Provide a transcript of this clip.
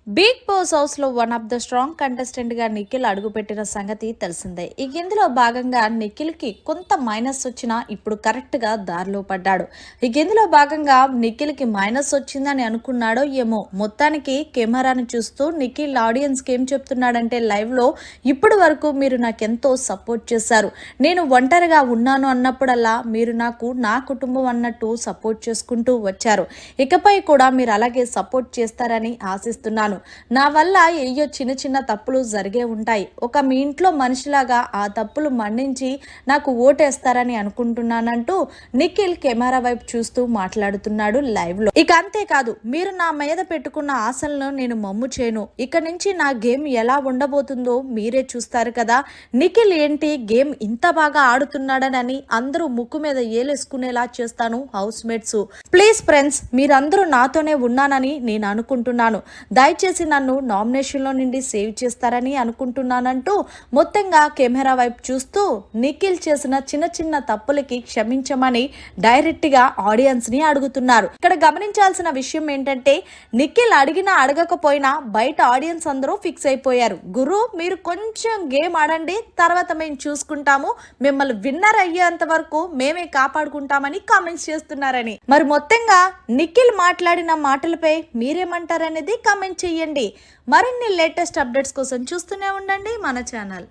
Big boss house లో one of the strong contestant గా నిఖిల్ అడుగుపెట్టిన సంగతి తెలిసిందే. ఇందులో భాగంగా నిఖిల్ కి కొంత మైనస్ వచ్చినా ఇప్పుడు కరెక్ట్ గా దారిలో పడ్డాడు. ఇందులో భాగంగా నిఖిల్ కి మైనస్ వచ్చిందని అనుకున్నాడో ఏమో, మొత్తానికి కెమెరాను చూస్తూ నిఖిల్ ఆడియన్స్ కి ఏం చెప్తున్నాడంటే లైవ్ లో, ఇప్పటి వరకు మీరు నాకెంతో సపోర్ట్ చేశారు, నేను ఒంటరిగా ఉన్నాను అన్నప్పుడల్లా మీరు నాకు నా కుటుంబం అన్నట్టు సపోర్ట్ చేసుకుంటూ వచ్చారు, ఇకపై కూడా మీరు అలాగే సపోర్ట్ చేస్తారని ఆశిస్తున్నాను. నా వల్ల ఏయో చిన్న చిన్న తప్పులు జరిగే ఉంటాయి, ఒక మీ ఇంట్లో మనిషిలాగా ఆ తప్పులు మన్నించి నాకు ఓటేస్తారని అనుకుంటున్నానంటూ నిఖిల్ కెమెరా వైపు చూస్తూ మాట్లాడుతున్నాడు లైవ్ లో. ఇక అంతేకాదు, మీరు నా మీద పెట్టుకున్న ఆశలను నేను మమ్ము చేయను, ఇక నుంచి నా గేమ్ ఎలా ఉండబోతుందో మీరే చూస్తారు కదా, నిఖిల్ ఏంటి గేమ్ ఇంత బాగా ఆడుతున్నాడని అందరూ ముక్కు మీద ఏలేసుకునేలా చేస్తాను హౌస్ మేట్స్, ప్లీజ్ ఫ్రెండ్స్ మీరందరూ నాతోనే ఉన్నానని నేను అనుకుంటున్నాను, దయచేసి నన్ను నామినేషన్ లో నుండి సేవ్ చేస్తారని అనుకుంటున్నానంటూ మొత్తంగా కెమెరా వైపు చూస్తూ నిఖిల్ చేసిన చిన్న చిన్న తప్పులకి క్షమించమని డైరెక్ట్ గా ఆడియన్స్ ని అడుగుతున్నారు. ఇక్కడ గమనించాల్సిన విషయం ఏంటంటే, నిఖిల్ అడిగినా అడగకపోయినా బయట ఆడియన్స్ అందరూ ఫిక్స్ అయిపోయారు, గురు మీరు కొంచెం గేమ్ ఆడండి, తర్వాత మేము చూసుకుంటాము, మిమ్మల్ని విన్నర్ అయ్యేంత వరకు మేమే కాపాడుకుంటామని కామెంట్స్ చేస్తున్నారని. మరి మొత్తంగా నిఖిల్ మాట్లాడిన మాటలపై మీరేమంటారనేది కామెంట్ చేయండి. మరిన్ని లేటెస్ట్ అప్డేట్స్ కోసం చూస్తూనే ఉండండి మన ఛానల్.